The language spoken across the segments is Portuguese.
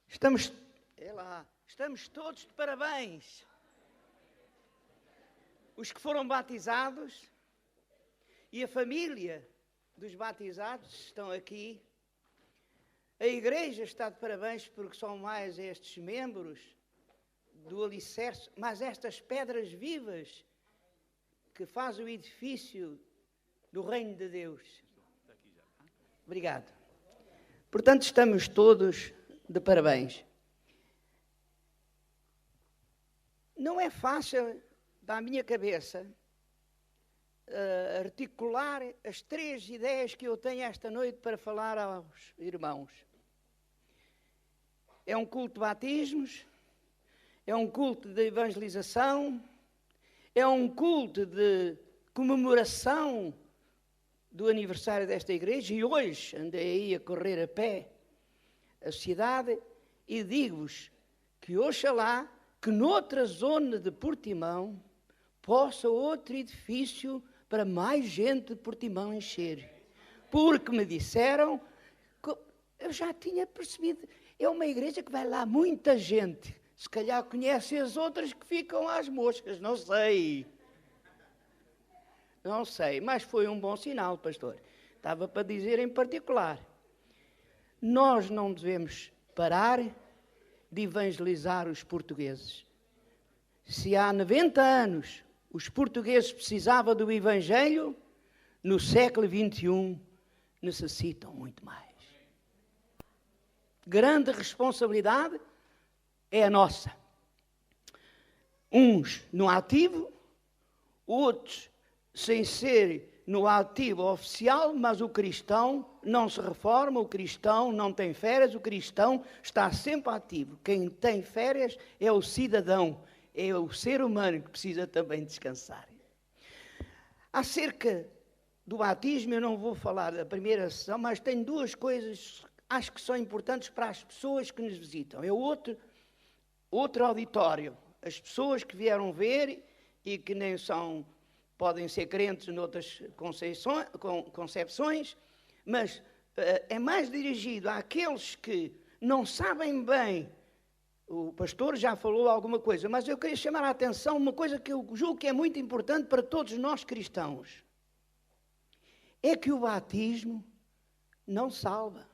Estamos todos de parabéns. Os que foram batizados e a família dos batizados estão aqui. A igreja está de parabéns porque são mais estes membros do alicerce, mas estas pedras vivas que fazem o edifício do reino de Deus. Obrigado. Portanto, estamos todos de parabéns. Não é fácil, da minha cabeça, articular as 3 ideias que eu tenho esta noite para falar aos irmãos. É um culto de batismos, é um culto de evangelização, é um culto de comemoração do aniversário desta igreja, e hoje andei aí a correr a pé a cidade e digo-vos que oxalá que noutra zona de Portimão possa outro edifício para mais gente de Portimão encher. Porque me disseram, eu já tinha percebido, é uma igreja que vai lá muita gente. Se calhar conhece as outras que ficam às moscas, não sei. Não sei, mas foi um bom sinal, pastor. Estava para dizer em particular. Nós não devemos parar de evangelizar os portugueses. Se há 90 anos os portugueses precisavam do Evangelho, no século XXI necessitam muito mais. Grande responsabilidade é a nossa. Uns no ativo, outros sem ser no ativo oficial, mas o cristão não se reforma, o cristão não tem férias, o cristão está sempre ativo. Quem tem férias é o cidadão, é o ser humano que precisa também descansar. Acerca do batismo, eu não vou falar da primeira sessão, mas tenho 2 coisas, acho que são importantes para as pessoas que nos visitam. É outro auditório. As pessoas que vieram ver e que nem são, podem ser crentes noutras concepções, mas é mais dirigido àqueles que não sabem bem. O pastor já falou alguma coisa, mas eu queria chamar a atenção uma coisa que eu julgo que é muito importante para todos nós cristãos. É que o batismo não salva.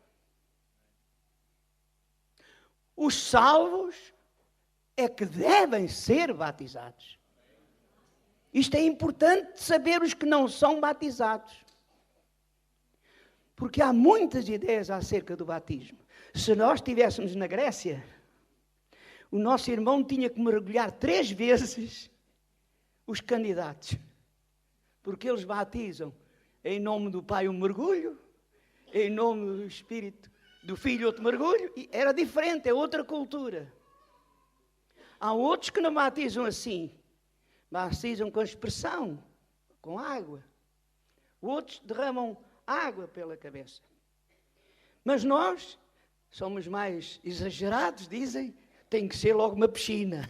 Os salvos é que devem ser batizados. Isto é importante saber os que não são batizados. Porque há muitas ideias acerca do batismo. Se nós estivéssemos na Grécia, o nosso irmão tinha que mergulhar 3 vezes os candidatos. Porque eles batizam em nome do Pai um mergulho, em nome do Espírito do Filho outro mergulho. E era diferente, é outra cultura. Há outros que não batizam assim. Batizam com expressão, com água. Outros derramam água pela cabeça. Mas nós somos mais exagerados, dizem, tem que ser logo uma piscina.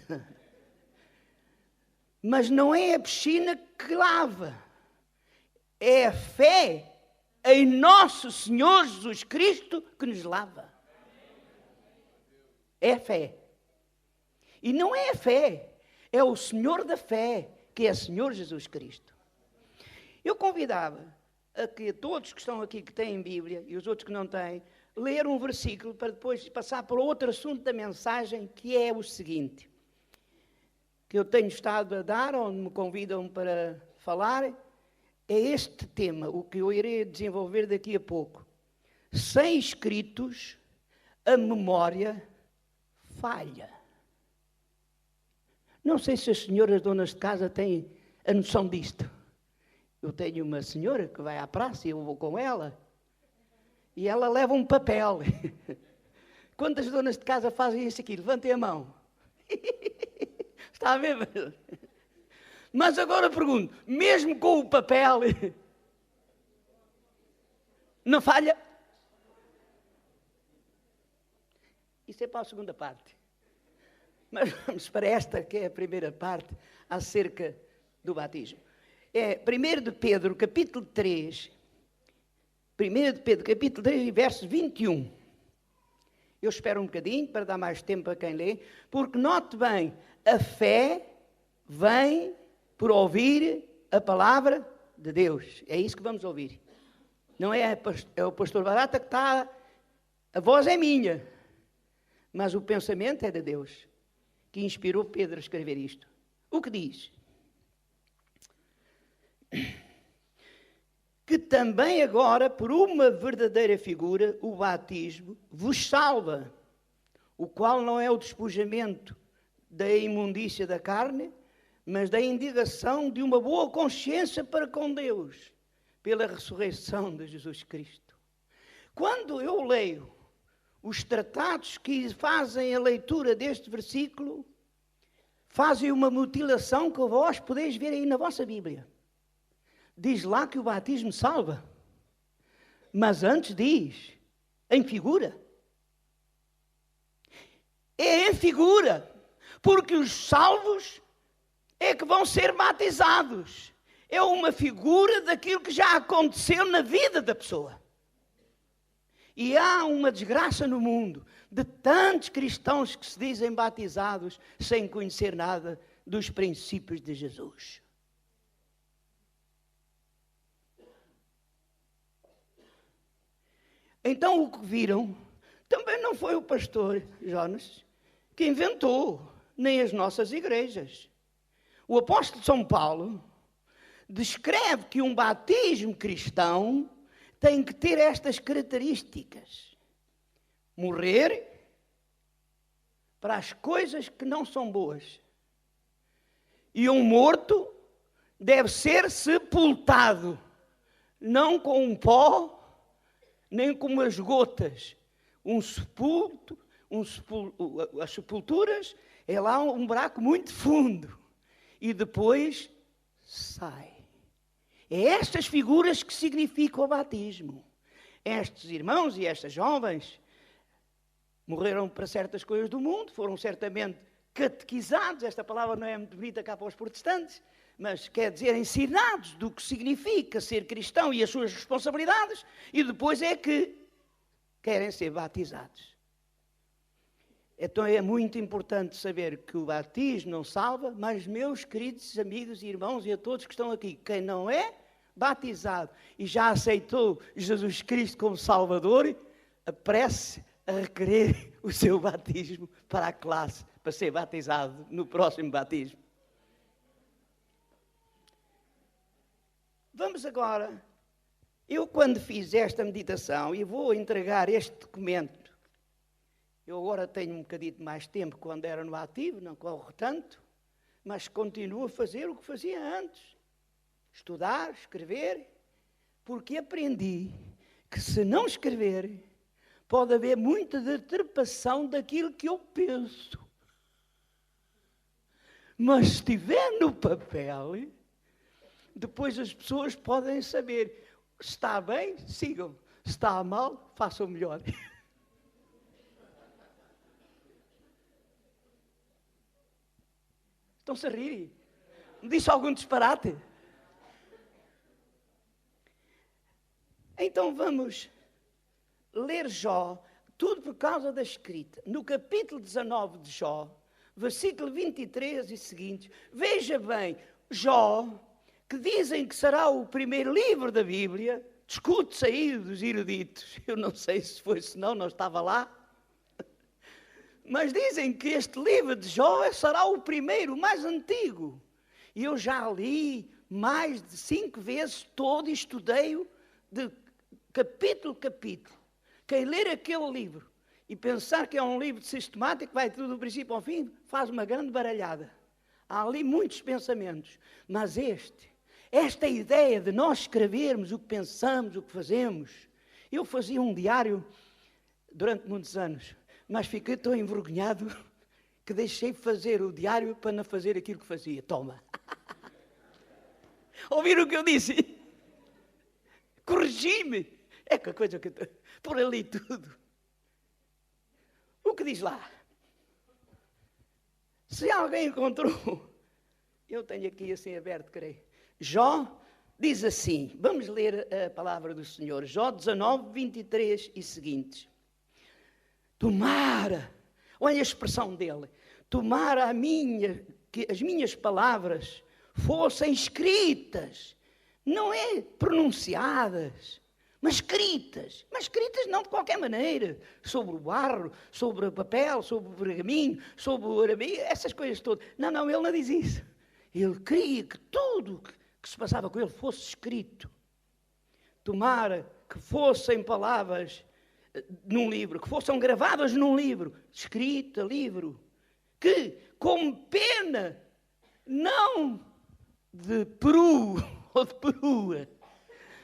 Mas não é a piscina que lava. É a fé em nosso Senhor Jesus Cristo que nos lava. É a fé. E não é a fé. É o Senhor da fé, que é Senhor Jesus Cristo. Eu convidava a que todos que estão aqui, que têm Bíblia, e os outros que não têm, ler um versículo para depois passar para outro assunto da mensagem, que é o seguinte, que eu tenho estado a dar, onde me convidam para falar, é este tema, o que eu irei desenvolver daqui a pouco. Sem escritos, a memória falha. Não sei se as senhoras donas de casa têm a noção disto. Eu tenho uma senhora que vai à praça e eu vou com ela. E ela leva um papel. Quantas donas de casa fazem isso aqui? Levantem a mão. Está a ver? Mas agora pergunto, mesmo com o papel, não falha? Isso é para a segunda parte. Mas vamos para esta, que é a primeira parte, acerca do batismo. É 1 de Pedro, capítulo 3, 1 de Pedro, capítulo 3, verso 21. Eu espero um bocadinho para dar mais tempo a quem lê, porque note bem, a fé vem por ouvir a palavra de Deus. É isso que vamos ouvir. Não é o pastor Barata que está... A voz é minha, mas o pensamento é de Deus, que inspirou Pedro a escrever isto. O que diz? Que também agora, por uma verdadeira figura, o batismo vos salva, o qual não é o despojamento da imundícia da carne, mas da indicação de uma boa consciência para com Deus, pela ressurreição de Jesus Cristo. Quando eu leio os tratados que fazem a leitura deste versículo, fazem uma mutilação que vós podeis ver aí na vossa Bíblia. Diz lá que o batismo salva, mas antes diz, em figura. É em figura, porque os salvos é que vão ser batizados. É uma figura daquilo que já aconteceu na vida da pessoa. E há uma desgraça no mundo de tantos cristãos que se dizem batizados sem conhecer nada dos princípios de Jesus. Então o que viram também não foi o pastor Jonas que inventou, nem as nossas igrejas. O apóstolo São Paulo descreve que um batismo cristão tem que ter estas características: morrer para as coisas que não são boas. E um morto deve ser sepultado, não com um pó, nem com umas gotas. As sepulturas é lá um buraco muito fundo. E depois sai. É estas figuras que significam o batismo. Estes irmãos e estas jovens morreram para certas coisas do mundo, foram certamente catequizados, esta palavra não é muito bonita cá para os protestantes, mas quer dizer ensinados do que significa ser cristão e as suas responsabilidades, e depois é que querem ser batizados. Então é muito importante saber que o batismo não salva, mas meus queridos amigos e irmãos e a todos que estão aqui, quem não é batizado e já aceitou Jesus Cristo como Salvador, apresse a requerer o seu batismo para a classe, para ser batizado no próximo batismo. Vamos agora, eu quando fiz esta meditação, e vou entregar este documento, eu agora tenho um bocadinho mais tempo quando era no ativo, não corro tanto, mas continuo a fazer o que fazia antes. Estudar, escrever, porque aprendi que se não escrever, pode haver muita deturpação daquilo que eu penso. Mas se estiver no papel, depois as pessoas podem saber. Se está bem, sigam. Se está mal, façam melhor. Estão-se a rir? Me disse algum disparate? Então vamos ler Jó, tudo por causa da escrita. No capítulo 19 de Jó, versículo 23 e seguintes, veja bem, Jó, que dizem que será o primeiro livro da Bíblia, discute-se aí dos eruditos, eu não sei se foi, senão não estava lá, mas dizem que este livro de Jó será o primeiro, o mais antigo. E eu já li mais de 5 vezes todo e estudei-o de capítulo a capítulo. Quem ler aquele livro e pensar que é um livro sistemático, vai tudo do princípio ao fim, faz uma grande baralhada. Há ali muitos pensamentos, mas esta ideia de nós escrevermos o que pensamos, o que fazemos. Eu fazia um diário durante muitos anos, mas fiquei tão envergonhado que deixei de fazer o diário para não fazer aquilo que fazia. Toma! Ouviram o que eu disse? Corrigi-me! É que a coisa que... Por ali tudo. O que diz lá? Se alguém encontrou... Eu tenho aqui assim aberto, creio. Jó diz assim, vamos ler a palavra do Senhor. Jó 19, 23 e seguintes. Tomara, olha a expressão dele, tomara que as minhas palavras fossem escritas, não é pronunciadas, mas escritas não de qualquer maneira, sobre o barro, sobre o papel, sobre o pergaminho, sobre o arabi, essas coisas todas. Não, ele não diz isso. Ele queria que tudo que se passava com ele fosse escrito. Tomara que fossem palavras num livro, que fossem gravadas num livro, escrita, livro, que com pena, não de peru ou de perua,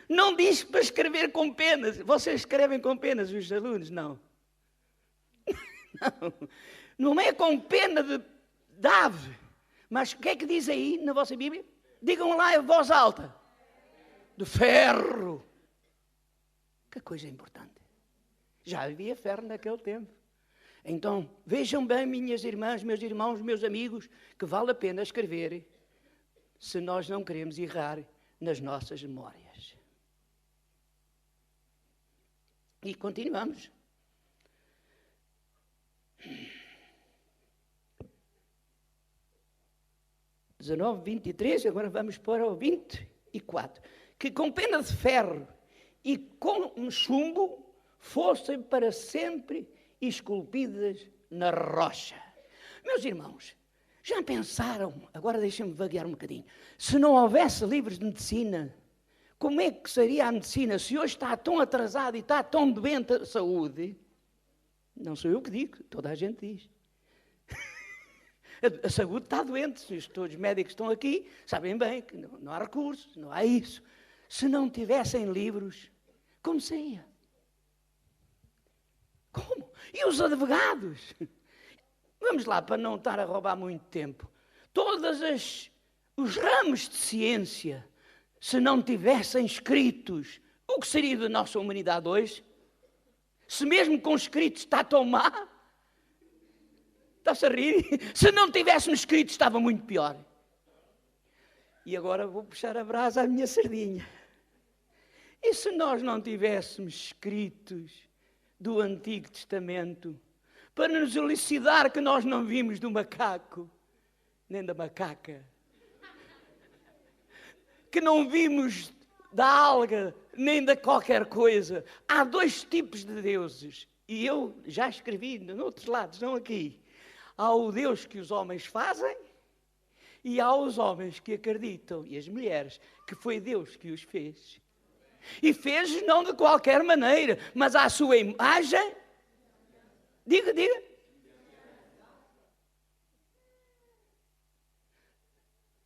não diz para escrever com penas. Vocês escrevem com penas, os alunos? Não. Não é com pena de ave. Mas o que é que diz aí na vossa Bíblia? Digam lá em voz alta. De ferro. Que coisa importante. Já havia ferro naquele tempo. Então, vejam bem, minhas irmãs, meus irmãos, meus amigos, que vale a pena escrever se nós não queremos errar nas nossas memórias. E continuamos. (19, 23), agora vamos para o 24. Que com pena de ferro e com um chumbo fossem para sempre esculpidas na rocha. Meus irmãos, já pensaram, agora deixem-me vaguear um bocadinho, se não houvesse livros de medicina, como é que seria a medicina se hoje está tão atrasada e está tão doente a saúde? Não sou eu que digo, toda a gente diz. A saúde está doente, todos os médicos estão aqui, sabem bem que não há recursos, não há isso. Se não tivessem livros, como seria? Como? E os advogados? Vamos lá, para não estar a roubar muito tempo. Os ramos de ciência, se não tivessem escritos, o que seria da nossa humanidade hoje? Se mesmo com escritos está tão má, está-se a rir? Se não tivéssemos escritos estava muito pior. E agora vou puxar a brasa à minha sardinha. E se nós não tivéssemos escritos do Antigo Testamento para nos elucidar que nós não vimos do macaco, nem da macaca, que não vimos da alga, nem da qualquer coisa. Há dois tipos de deuses, e eu já escrevi noutros lados, não aqui. Há o Deus que os homens fazem, e há os homens que acreditam, e as mulheres, que foi Deus que os fez. E fez não de qualquer maneira, mas à sua imagem. Diga.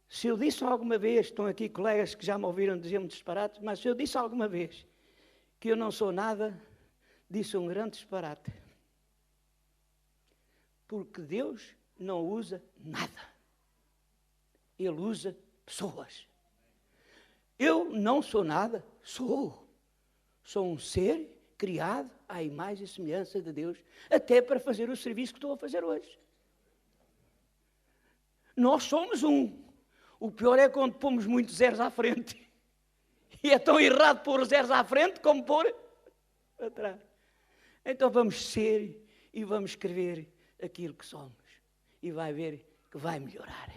Se eu disse alguma vez, estão aqui colegas que já me ouviram dizer-me disparates, mas se eu disse alguma vez que eu não sou nada, disse um grande disparate. Porque Deus não usa nada. Ele usa pessoas. Eu não sou nada, sou. Sou um ser criado à imagem e semelhança de Deus, até para fazer o serviço que estou a fazer hoje. Nós somos um. O pior é quando pomos muitos zeros à frente. E é tão errado pôr zeros à frente como pôr atrás. Então vamos ser e vamos escrever aquilo que somos. E vai ver que vai melhorar.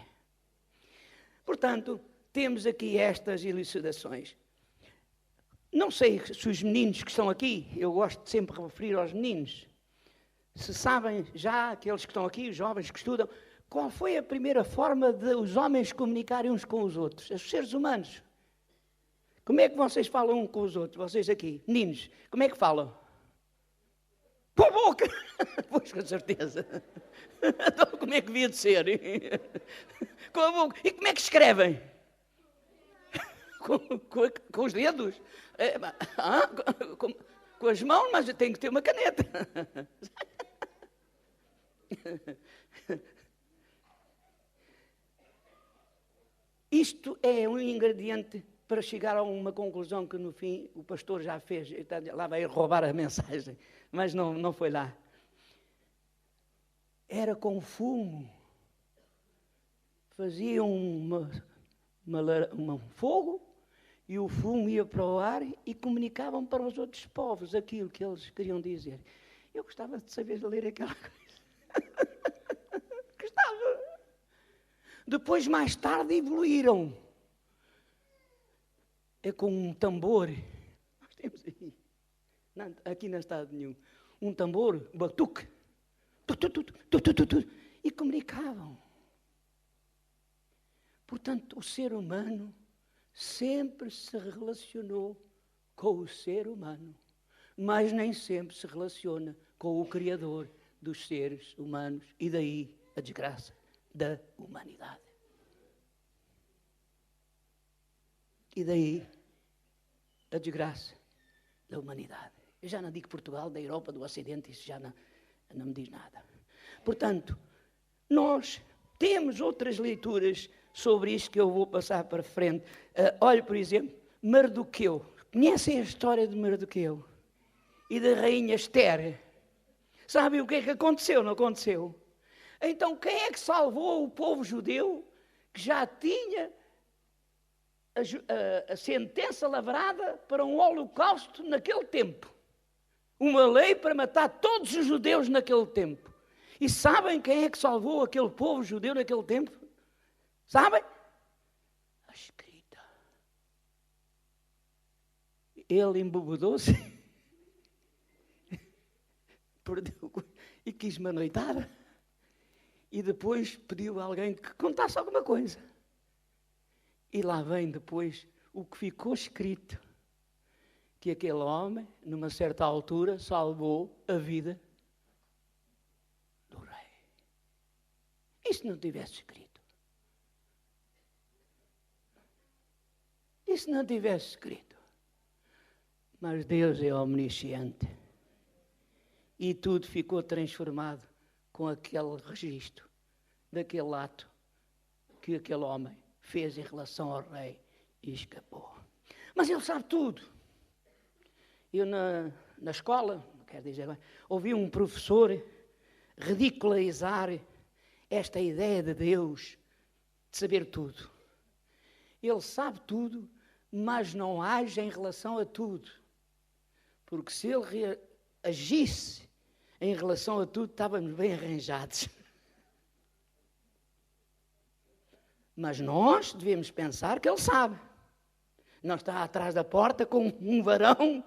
Portanto, temos aqui estas elucidações. Não sei se os meninos que estão aqui, eu gosto de sempre referir aos meninos, se sabem já, aqueles que estão aqui, os jovens que estudam, qual foi a primeira forma de os homens comunicarem uns com os outros, os seres humanos? Como é que vocês falam uns com os outros, vocês aqui, meninos, como é que falam? Com a boca! Pois, com certeza. Então, como é que devia de ser? Com a boca. E como é que escrevem? Com os dedos? Com as mãos, mas tem que ter uma caneta. Isto é um ingrediente para chegar a uma conclusão que no fim o pastor já fez. Lá vai roubar a mensagem, mas não foi lá. Era com fumo. Faziam um fogo e o fumo ia para o ar e comunicavam para os outros povos aquilo que eles queriam dizer. Eu gostava de saber ler aquela coisa. Gostava. Depois, mais tarde, evoluíram. É com um tambor. Nós temos aí, aqui não está nenhum, um tambor, um batuque. E comunicavam. Portanto, o ser humano sempre se relacionou com o ser humano, mas nem sempre se relaciona com o Criador dos seres humanos, e daí a desgraça da humanidade. E daí a desgraça da humanidade. Eu já não digo Portugal, da Europa, do Ocidente, isso já não me diz nada. Portanto, nós temos outras leituras sobre isto que eu vou passar para frente. Olha, por exemplo, Mardoqueu. Conhecem a história de Mardoqueu e da rainha Esther? Sabem o que é que aconteceu? Não aconteceu? Então, quem é que salvou o povo judeu que já tinha a sentença lavrada para um holocausto naquele tempo? Uma lei para matar todos os judeus naquele tempo. E sabem quem é que salvou aquele povo judeu naquele tempo? Sabem? A escrita. Ele embebedou-se e quis uma noitada. E depois pediu a alguém que contasse alguma coisa. E lá vem depois o que ficou escrito. Que aquele homem, numa certa altura, salvou a vida do rei. E se não tivesse escrito? E se não tivesse escrito? Mas Deus é omnisciente. E tudo ficou transformado com aquele registro, daquele ato que aquele homem fez em relação ao rei e escapou. Mas ele sabe tudo. Eu na escola, não quero dizer bem, ouvi um professor ridicularizar esta ideia de Deus, de saber tudo. Ele sabe tudo, mas não age em relação a tudo. Porque se ele agisse em relação a tudo, estávamos bem arranjados. Mas nós devemos pensar que ele sabe. Não está atrás da porta com um varão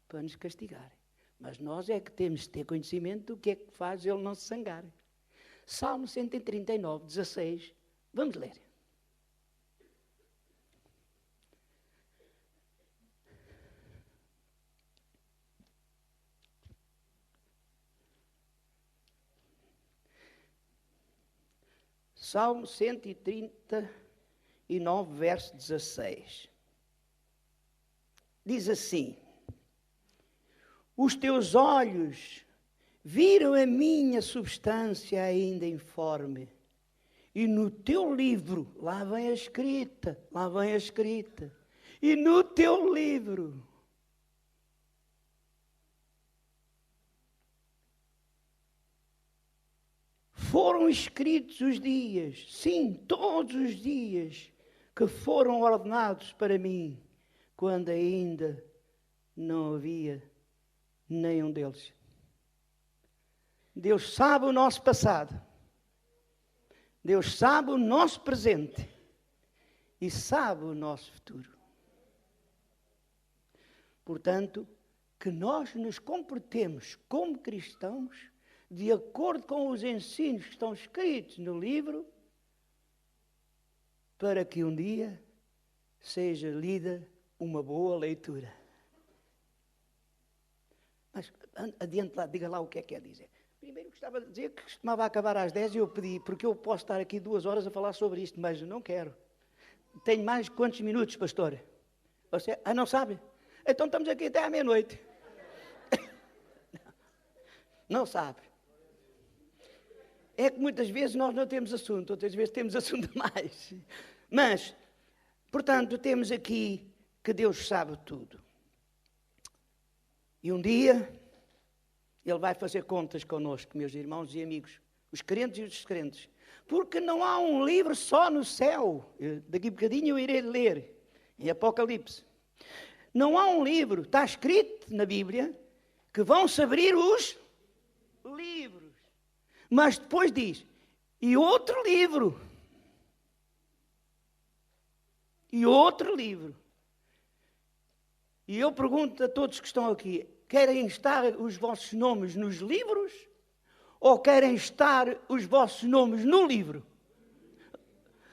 para nos castigar. Mas nós é que temos de ter conhecimento do que é que faz ele não se zangar. Salmo 139, 16. Vamos ler. Salmo 139, verso 16. Diz assim: os teus olhos viram a minha substância ainda informe, e no teu livro, lá vem a escrita, e no teu livro foram escritos os dias, sim, todos os dias que foram ordenados para mim, quando ainda não havia nenhum deles. Deus sabe o nosso passado. Deus sabe o nosso presente. E sabe o nosso futuro. Portanto, que nós nos comportemos como cristãos de acordo com os ensinos que estão escritos no livro, para que um dia seja lida uma boa leitura. Mas adiante lá, diga lá o que é quer dizer. Primeiro gostava de dizer que costumava acabar às 10 e eu pedi, porque eu posso estar aqui 2 horas a falar sobre isto, mas não quero. Tenho mais quantos minutos, pastor? Você, não sabe? Então estamos aqui até à meia-noite. Não sabe. É que muitas vezes nós não temos assunto, outras vezes temos assunto demais. Mas, portanto, temos aqui que Deus sabe tudo. E um dia, Ele vai fazer contas connosco, meus irmãos e amigos, os crentes e os descrentes. Porque não há um livro só no céu. Daqui a bocadinho eu irei ler, em Apocalipse. Não há um livro, está escrito na Bíblia, que vão se abrir os livros. Mas depois diz, e outro livro. E outro livro. E eu pergunto a todos que estão aqui, querem estar os vossos nomes nos livros ou querem estar os vossos nomes no livro?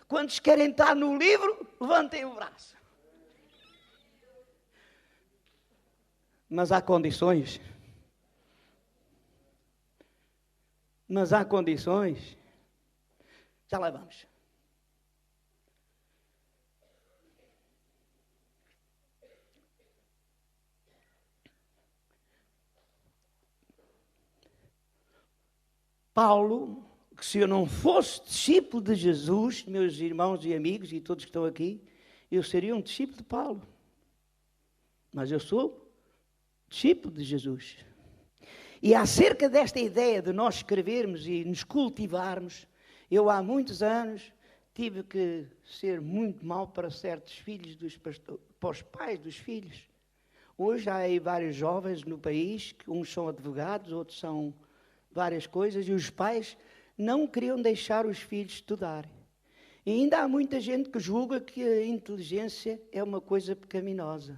Quantos querem estar no livro, levantem o braço. Mas há condições. Mas há condições. Já lá vamos. Paulo, que se eu não fosse discípulo de Jesus, meus irmãos e amigos e todos que estão aqui, eu seria um discípulo de Paulo. Mas eu sou discípulo de Jesus. E acerca desta ideia de nós escrevermos e nos cultivarmos, eu há muitos anos tive que ser muito mau para certos filhos dos pastores, para os pais dos filhos. Hoje há aí vários jovens no país, que uns são advogados, outros são várias coisas, e os pais não queriam deixar os filhos estudarem. E ainda há muita gente que julga que a inteligência é uma coisa pecaminosa.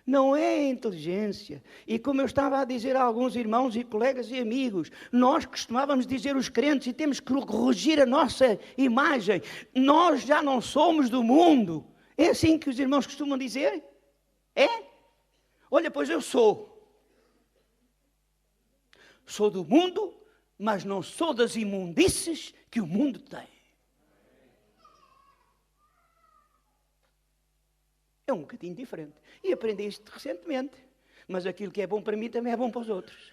Não é a inteligência. E como eu estava a dizer a alguns irmãos e colegas e amigos, nós costumávamos dizer os crentes, e temos que corrigir a nossa imagem, nós já não somos do mundo. É assim que os irmãos costumam dizer? É? Olha, pois eu sou. Sou do mundo, mas não sou das imundícies que o mundo tem. É um bocadinho diferente. E aprendi isto recentemente. Mas aquilo que é bom para mim também é bom para os outros.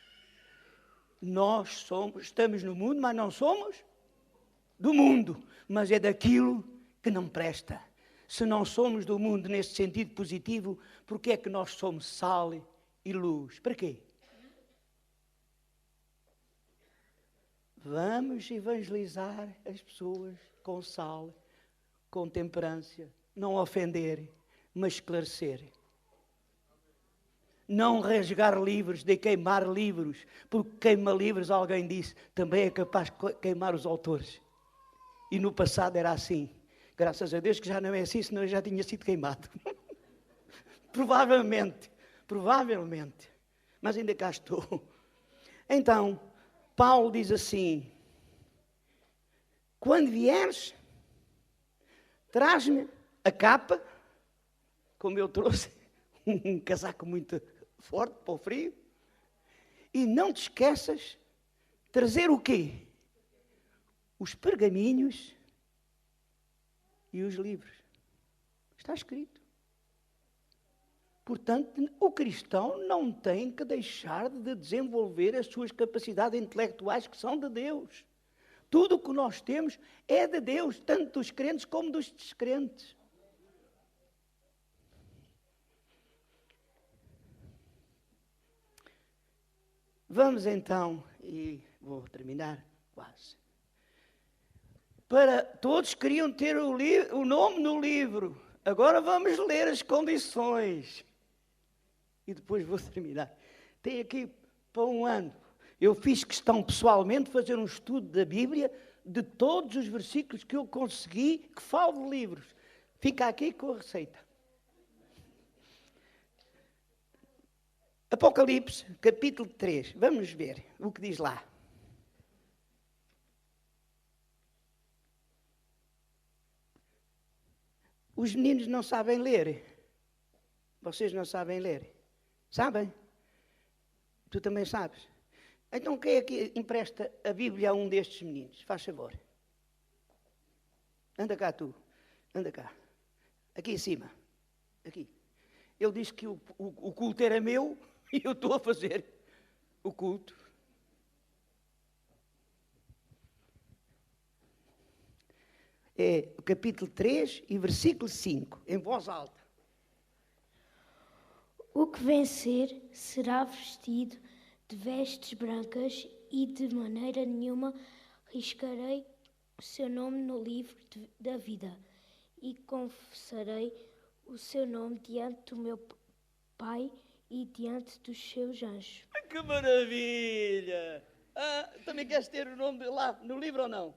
Nós estamos no mundo, mas não somos do mundo. Mas é daquilo que não presta. Se não somos do mundo nesse sentido positivo, porque é que nós somos sal e luz? Para quê? Vamos evangelizar as pessoas com sal, com temperância, não ofender, mas esclarecer. Não rasgar livros, de queimar livros, porque queima livros, alguém disse, também é capaz de queimar os autores. E no passado era assim. Graças a Deus que já não é assim, senão eu já tinha sido queimado. Provavelmente. Mas ainda cá estou. Então, Paulo diz assim, quando vieres, traz-me a capa, como eu trouxe, um casaco muito forte para o frio, e não te esqueças trazer o quê? Os pergaminhos e os livros. Está escrito. Portanto, o cristão não tem que deixar de desenvolver as suas capacidades intelectuais que são de Deus. Tudo o que nós temos é de Deus, tanto dos crentes como dos descrentes. Vamos então, e vou terminar quase. Todos queriam ter o nome no livro. Agora vamos ler as condições. E depois vou terminar. Tem aqui para um ano. Eu fiz questão pessoalmente de fazer um estudo da Bíblia, de todos os versículos que eu consegui, que falam de livros. Fica aqui com a receita. Apocalipse, capítulo 3. Vamos ver o que diz lá. Os meninos não sabem ler. Vocês não sabem ler. Sabem? Tu também sabes. Então quem é que empresta a Bíblia a um destes meninos? Faz favor. Anda cá tu. Anda cá. Aqui em cima. Aqui. Ele disse que o culto era meu e eu estou a fazer o culto. É o capítulo 3 e versículo 5, em voz alta. O que vencer será vestido de vestes brancas e de maneira nenhuma riscarei o seu nome no livro da vida e confessarei o seu nome diante do meu Pai e diante dos seus anjos. Que maravilha! Também queres ter o nome lá no livro ou não?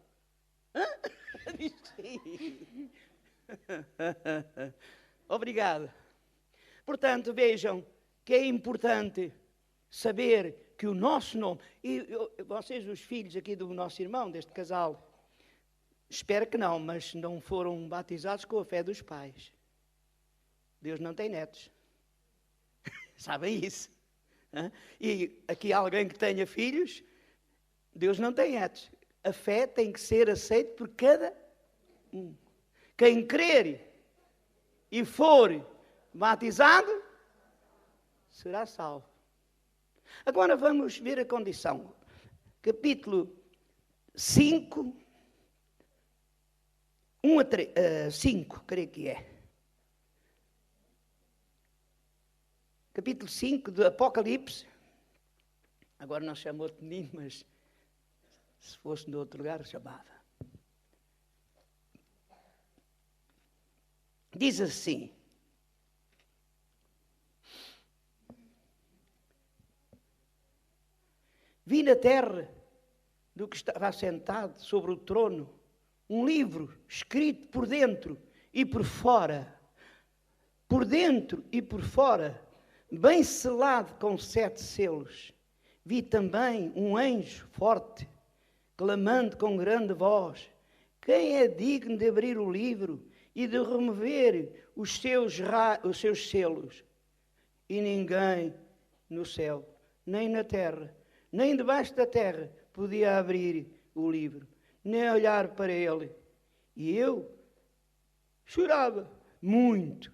Diz sim. Obrigado. Portanto, vejam que é importante saber que o nosso nome, e vocês, os filhos aqui do nosso irmão, deste casal, espero que não, mas não foram batizados com a fé dos pais. Deus não tem netos. Sabem isso? E aqui alguém que tenha filhos, Deus não tem netos. A fé tem que ser aceita por cada um. Quem crer e for batizado, será salvo. Agora vamos ver a condição. Capítulo 5, 1 a 3, 5, creio que é. Capítulo 5 do Apocalipse. Agora não chamou de menino, mas se fosse de outro lugar, chamava. Diz assim: vi na terra do que estava assentado sobre o trono um livro escrito por dentro e por fora, bem selado com 7 selos. Vi também um anjo forte, clamando com grande voz: quem é digno de abrir o livro e de remover os seus selos? E ninguém no céu, nem na terra, nem debaixo da terra podia abrir o livro, nem olhar para ele. E eu chorava muito,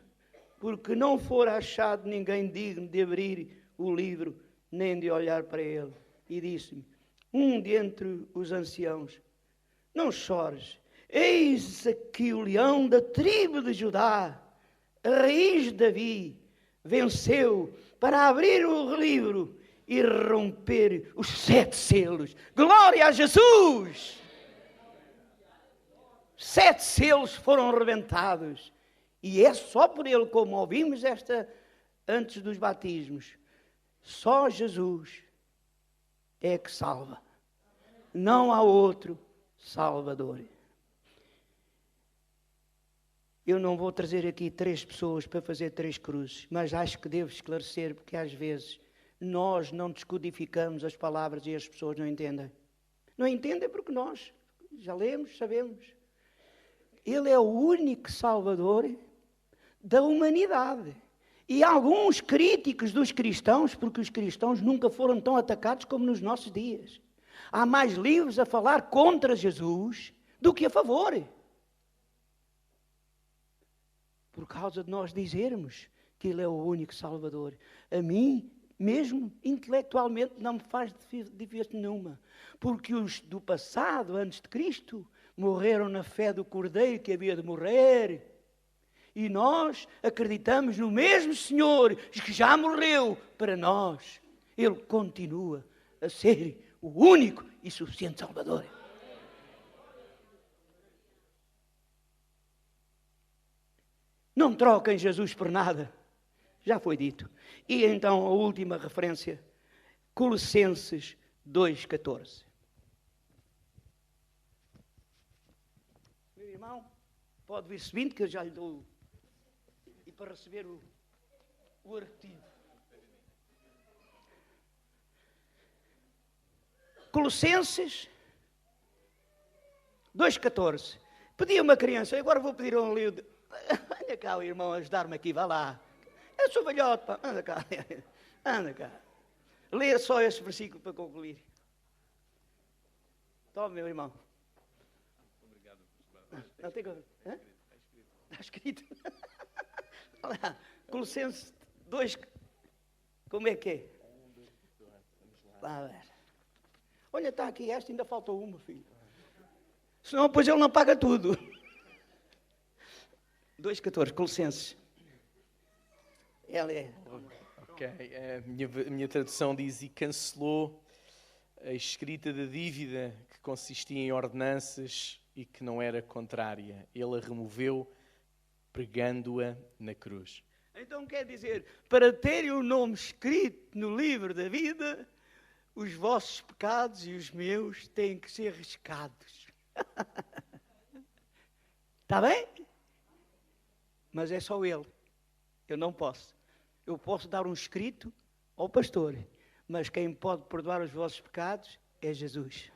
porque não fora achado ninguém digno de abrir o livro, nem de olhar para ele. E disse-me um dentre os anciãos: não chores, eis aqui o leão da tribo de Judá, a raiz de Davi, venceu para abrir o livro e romper os 7 selos. Glória a Jesus! 7 selos foram rebentados. E é só por ele, como ouvimos antes dos batismos, só Jesus é que salva. Não há outro Salvador. Eu não vou trazer aqui 3 pessoas para fazer 3 cruzes, mas acho que devo esclarecer, porque às vezes nós não descodificamos as palavras e as pessoas não entendem. Não entendem porque nós já lemos, sabemos. Ele é o único Salvador da humanidade. E alguns críticos dos cristãos, porque os cristãos nunca foram tão atacados como nos nossos dias. Há mais livros a falar contra Jesus do que a favor. Por causa de nós dizermos que Ele é o único Salvador. A mim, mesmo intelectualmente, não me faz diferença nenhuma. Porque os do passado, antes de Cristo, morreram na fé do Cordeiro que havia de morrer. E nós acreditamos no mesmo Senhor que já morreu para nós. Ele continua a ser o único e suficiente Salvador. Não troquem Jesus por nada. Já foi dito. E então a última referência, Colossenses 2,14. Meu irmão, pode vir subindo que eu já lhe dou. E para receber o artigo. Colossenses 2,14. Pedi a uma criança, agora vou pedir a um livro. Anda cá, o irmão, ajudar-me aqui, vá lá. Eu sou velhote, pá. Anda cá. Anda cá. Leia só este versículo para concluir. Tome, meu irmão. Obrigado. Não tem como. Está escrito. Olha lá. Colossenses 2. Como é que é? Lá, ver. Olha, está aqui esta, ainda faltou uma, filho. Senão, depois ele não paga tudo. 2,14, Colossenses. Ela é. Ok, a minha tradução diz: e cancelou a escrita da dívida que consistia em ordenanças e que não era contrária. Ele a removeu, pregando-a na cruz. Então quer dizer, para terem o nome escrito no livro da vida, Os vossos pecados e os meus têm que ser riscados. Está bem? Mas é só Ele. Eu não posso. Eu posso dar um escrito ao pastor, mas quem pode perdoar os vossos pecados é Jesus.